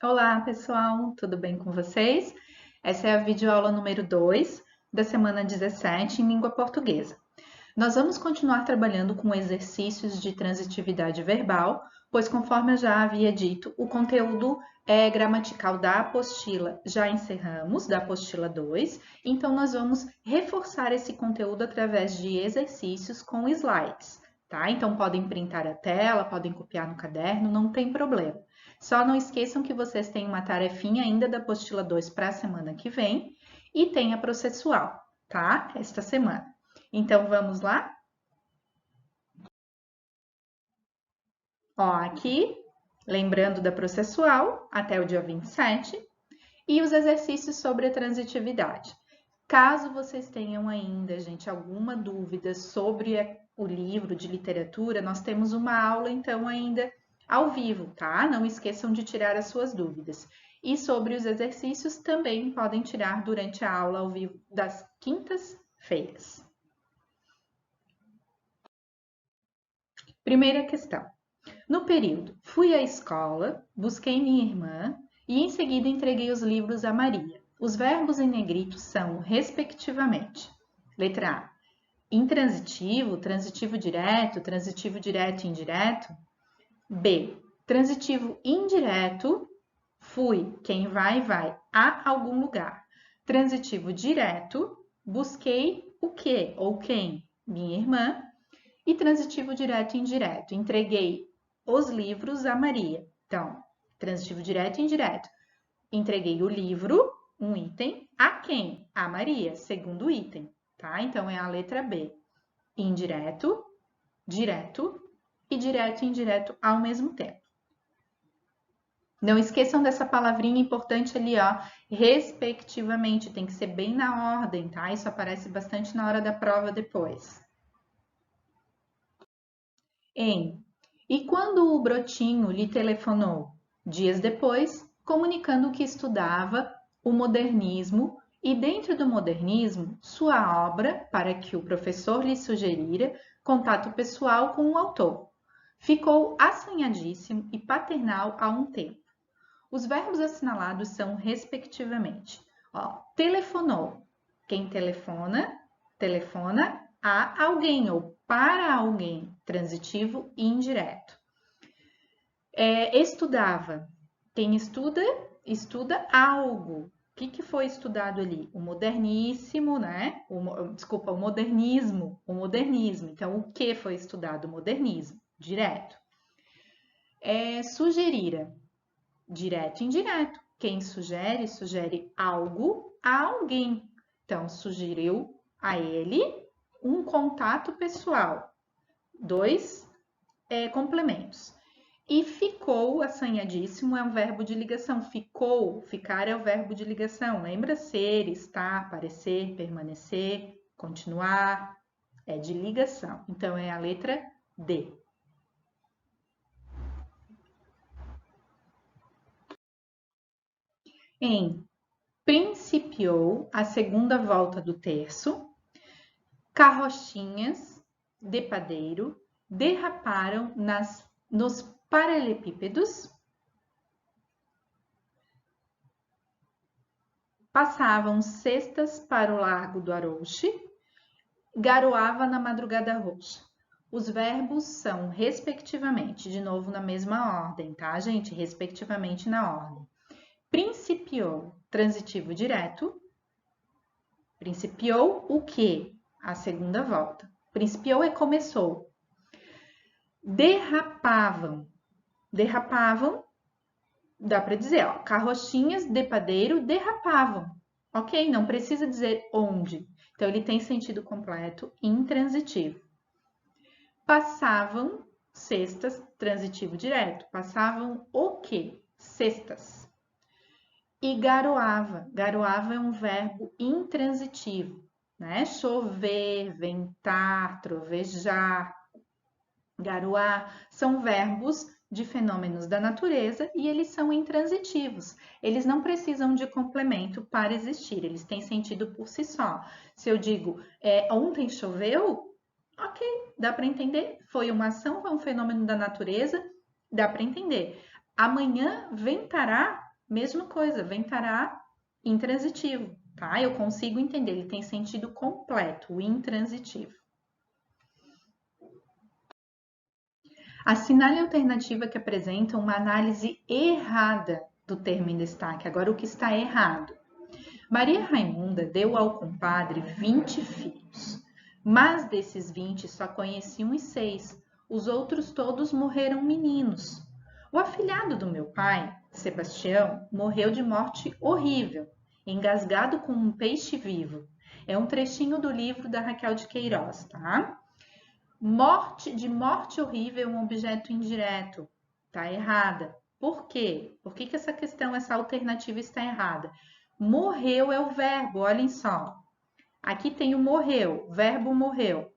Olá, pessoal, tudo bem com vocês? Essa é a videoaula número 2 da semana 17 em língua portuguesa. Nós vamos continuar trabalhando com exercícios de transitividade verbal, pois, conforme eu já havia dito, o conteúdo gramatical da apostila já encerramos, da apostila 2, então nós vamos reforçar esse conteúdo através de exercícios com slides, tá? Então podem printar a tela, podem copiar no caderno, não tem problema. Só não esqueçam que vocês têm uma tarefinha ainda da apostila 2 para a semana que vem e tem a processual, tá? Esta semana. Então, vamos lá? Ó, aqui, lembrando da processual, até o dia 27, e os exercícios sobre a transitividade. Caso vocês tenham ainda, gente, alguma dúvida sobre o livro de literatura, nós temos uma aula, então, ainda ao vivo, tá? Não esqueçam de tirar as suas dúvidas. E sobre os exercícios, também podem tirar durante a aula ao vivo das quintas-feiras. Primeira questão. No período, fui à escola, busquei minha irmã e em seguida entreguei os livros a Maria. Os verbos em negrito são, respectivamente, letra A, intransitivo, transitivo direto e indireto. B, transitivo indireto, fui, quem vai, vai, a algum lugar. Transitivo direto, busquei o que ou quem? Minha irmã. E transitivo direto e indireto, entreguei os livros a Maria. Então, transitivo direto e indireto. Entreguei o livro, um item, a quem? A Maria, segundo item, tá? Então, é a letra B. Indireto, direto e direto e indireto ao mesmo tempo. Não esqueçam dessa palavrinha importante ali, ó, respectivamente, tem que ser bem na ordem, tá? Isso aparece bastante na hora da prova depois. E quando o Brotinho lhe telefonou, dias depois, comunicando que estudava o modernismo e dentro do modernismo, sua obra, para que o professor lhe sugerira contato pessoal com o autor. Ficou assanhadíssimo e paternal há um tempo. Os verbos assinalados são, respectivamente, ó, telefonou. Quem telefona, telefona a alguém ou para alguém, transitivo e indireto. Estudava. Quem estuda, estuda algo. O que foi estudado ali? O moderníssimo, né? O modernismo. O modernismo. Então, o que foi estudado? O modernismo, direto. Sugerira. Direto e indireto. Quem sugere, sugere algo a alguém. Então, sugeriu a ele um contato pessoal. Dois complementos. E ficou, assanhadíssimo, é um verbo de ligação. Ficou, ficar é o verbo de ligação. Lembra? Ser, estar, parecer, permanecer, continuar. É de ligação. Então, é a letra D. Principiou a segunda volta do terço, carrochinhas de padeiro derraparam nos paralelepípedos, passavam cestas para o largo do Arouche, garoava na madrugada roxa. Os verbos são, respectivamente, de novo na mesma ordem, tá, gente? Respectivamente na ordem. Principiou, transitivo direto. Principiou o quê? A segunda volta. Principiou é começou. Derrapavam. Derrapavam, dá para dizer, ó, carrochinhas de padeiro derrapavam. Ok? Não precisa dizer onde. Então, ele tem sentido completo, intransitivo. Passavam cestas, transitivo direto. Passavam o quê? Cestas. E garoava. Garoava é um verbo intransitivo, né? Chover, ventar, trovejar, garoar, são verbos de fenômenos da natureza e eles são intransitivos. Eles não precisam de complemento para existir, eles têm sentido por si só. Se eu digo, ontem choveu, ok, dá para entender. Foi uma ação, foi um fenômeno da natureza, dá para entender. Amanhã ventará, mesma coisa, ventará intransitivo, tá? Eu consigo entender, ele tem sentido completo, o intransitivo. Assinale a alternativa que apresenta uma análise errada do termo em destaque. Agora, o que está errado? Maria Raimunda deu ao compadre 20 filhos, mas desses 20 só conheciam os 6. Os outros todos morreram meninos. O afilhado do meu pai, Sebastião, morreu de morte horrível, engasgado com um peixe vivo. É um trechinho do livro da Raquel de Queiroz, tá? De morte horrível, um objeto indireto. Tá errada. Por quê? Por que essa alternativa está errada? Morreu é o verbo, olhem só. Aqui tem o morreu, verbo morreu.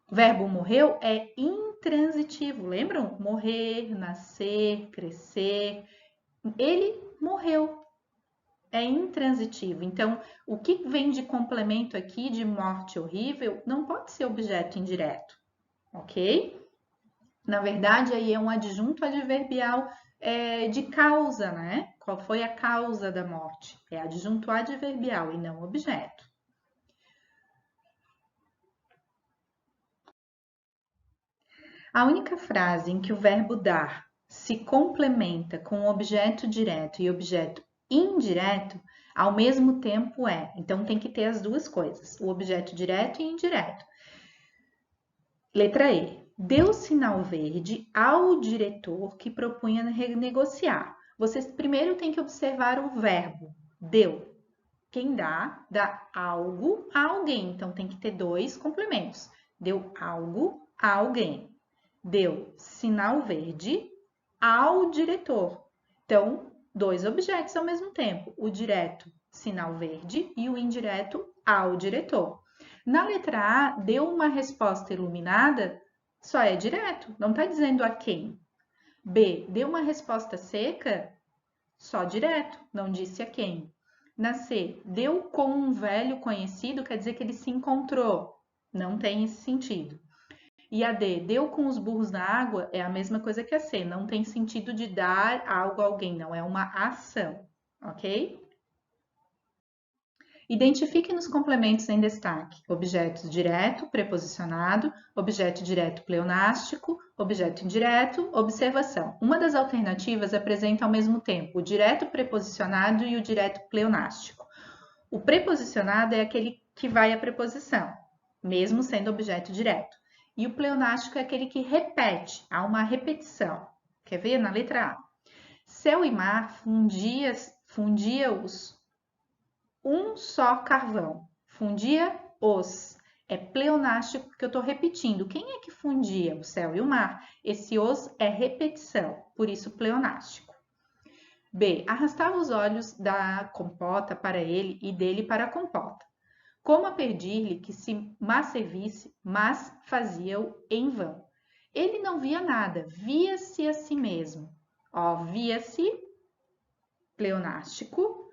Verbo morreu é intransitivo, lembram? Morrer, nascer, crescer. Ele morreu. É intransitivo. Então, o que vem de complemento aqui de morte horrível não pode ser objeto indireto, ok? Na verdade, aí é um adjunto adverbial de causa, né? Qual foi a causa da morte? É adjunto adverbial e não objeto. A única frase em que o verbo dar se complementa com objeto direto e objeto indireto ao mesmo tempo é. Então, tem que ter as duas coisas, o objeto direto e indireto. Letra E. Deu sinal verde ao diretor que propunha renegociar. Vocês primeiro têm que observar o verbo. Deu. Quem dá algo a alguém. Então, tem que ter dois complementos. Deu algo a alguém. Deu sinal verde ao diretor. Então, dois objetos ao mesmo tempo. O direto, sinal verde, e o indireto, ao diretor. Na letra A, deu uma resposta iluminada, só é direto, não está dizendo a quem. B, deu uma resposta seca, só direto, não disse a quem. Na C, deu com um velho conhecido, quer dizer que ele se encontrou, não tem esse sentido. E a D, deu com os burros na água, é a mesma coisa que a C, não tem sentido de dar algo a alguém, não é uma ação, ok? Identifique nos complementos em destaque objeto direto, preposicionado, objeto direto pleonástico, objeto indireto, observação. Uma das alternativas apresenta ao mesmo tempo o direto preposicionado e o direto pleonástico. O preposicionado é aquele que vai à preposição, mesmo sendo objeto direto. E o pleonástico é aquele que repete, há uma repetição. Quer ver na letra A? Céu e mar fundia-os um só carvão. Fundia os. É pleonástico porque eu estou repetindo. Quem é que fundia o céu e o mar? Esse os é repetição, por isso pleonástico. B. Arrastava os olhos da compota para ele e dele para a compota. Como a pedir-lhe que se mas servisse, mas fazia-o em vão. Ele não via nada, via-se a si mesmo. Ó, via-se, pleonástico,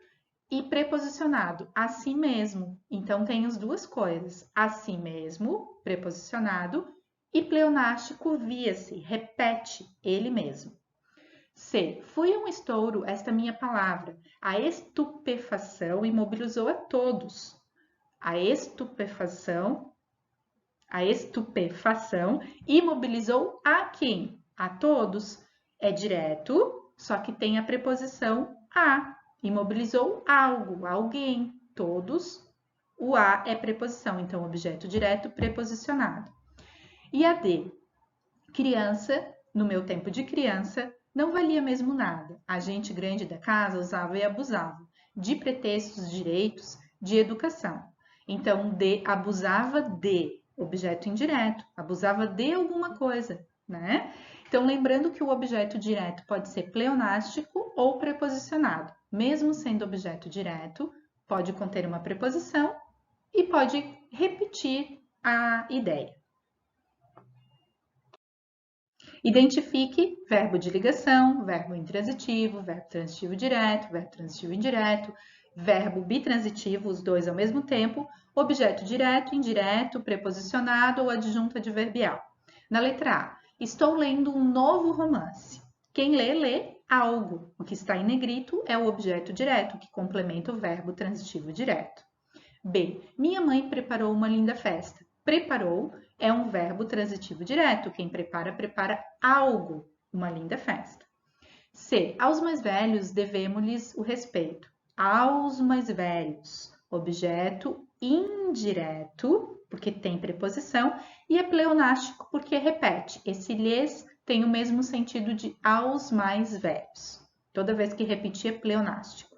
e preposicionado, a si mesmo. Então, tem as duas coisas, a si mesmo, preposicionado, e pleonástico, via-se, repete, ele mesmo. C. Foi um estouro esta minha palavra. A estupefação imobilizou a todos. A estupefação imobilizou a quem? A todos. É direto, só que tem a preposição a. Imobilizou algo, alguém, todos. O a é preposição, então objeto direto preposicionado. E a D? Criança, no meu tempo de criança, não valia mesmo nada. A gente grande da casa usava e abusava de pretextos, direitos, de educação. Então, abusava de, objeto indireto, abusava de alguma coisa, né? Então, lembrando que o objeto direto pode ser pleonástico ou preposicionado. Mesmo sendo objeto direto, pode conter uma preposição e pode repetir a ideia. Identifique verbo de ligação, verbo intransitivo, verbo transitivo direto, verbo transitivo indireto, verbo bitransitivo, os dois ao mesmo tempo, objeto direto, indireto, preposicionado ou adjunto adverbial. Na letra A, estou lendo um novo romance. Quem lê, lê. algo. O que está em negrito é o objeto direto, que complementa o verbo transitivo direto. B. Minha mãe preparou uma linda festa. Preparou é um verbo transitivo direto. Quem prepara, prepara algo, uma linda festa. C. Aos mais velhos devemos-lhes o respeito. Aos mais velhos, objeto indireto, porque tem preposição, e é pleonástico porque repete. Esse lhes tem o mesmo sentido de aos mais velhos. Toda vez que repetir é pleonástico.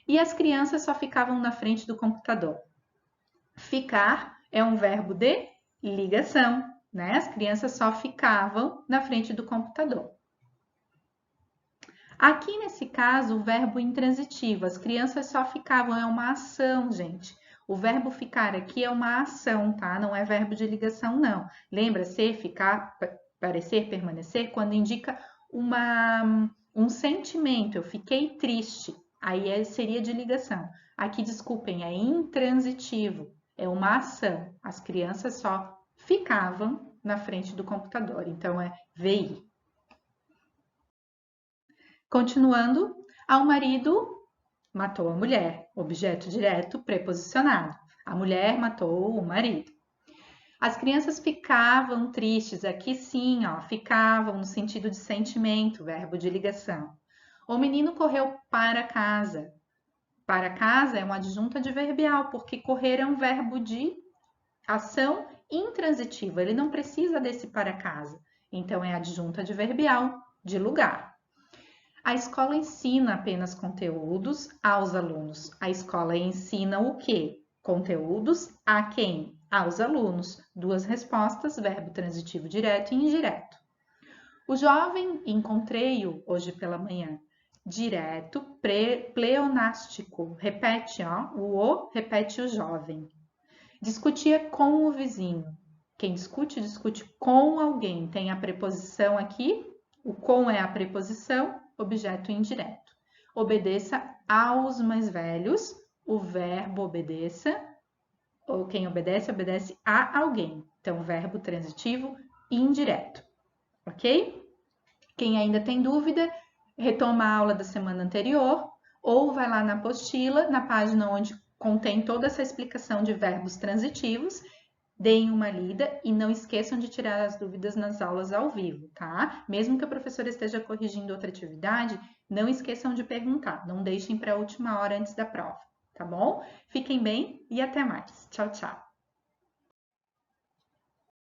E as crianças só ficavam na frente do computador. Ficar é um verbo de ligação, né? As crianças só ficavam na frente do computador. Aqui nesse caso, o verbo intransitivo, as crianças só ficavam, é uma ação, gente. O verbo ficar aqui é uma ação, tá? Não é verbo de ligação, não. Lembra ser, ficar, parecer, permanecer, quando indica um sentimento. Eu fiquei triste, aí seria de ligação. Aqui, desculpem, é intransitivo, é uma ação. As crianças só ficavam na frente do computador, então é VI. Continuando, ao marido matou a mulher, objeto direto preposicionado. A mulher matou o marido. As crianças ficavam tristes, aqui sim, ó, ficavam no sentido de sentimento, verbo de ligação. O menino correu para casa. Para casa é uma adjunta adverbial, porque correr é um verbo de ação intransitiva, ele não precisa desse para casa. Então é adjunta adverbial de lugar. A escola ensina apenas conteúdos aos alunos. A escola ensina o quê? Conteúdos a quem? Aos alunos. Duas respostas, verbo transitivo direto e indireto. O jovem, encontrei-o hoje pela manhã. Direto, pleonástico. Repete, ó. O repete o jovem. Discutia com o vizinho. Quem discute, discute com alguém. Tem a preposição aqui. O com é a preposição, objeto indireto. Obedeça aos mais velhos, o verbo obedeça, ou quem obedece, obedece a alguém. Então, verbo transitivo indireto, ok? Quem ainda tem dúvida, retoma a aula da semana anterior, ou vai lá na apostila, na página onde contém toda essa explicação de verbos transitivos. Deem uma lida e não esqueçam de tirar as dúvidas nas aulas ao vivo, tá? Mesmo que a professora esteja corrigindo outra atividade, não esqueçam de perguntar, não deixem para a última hora antes da prova, tá bom? Fiquem bem e até mais. Tchau, tchau!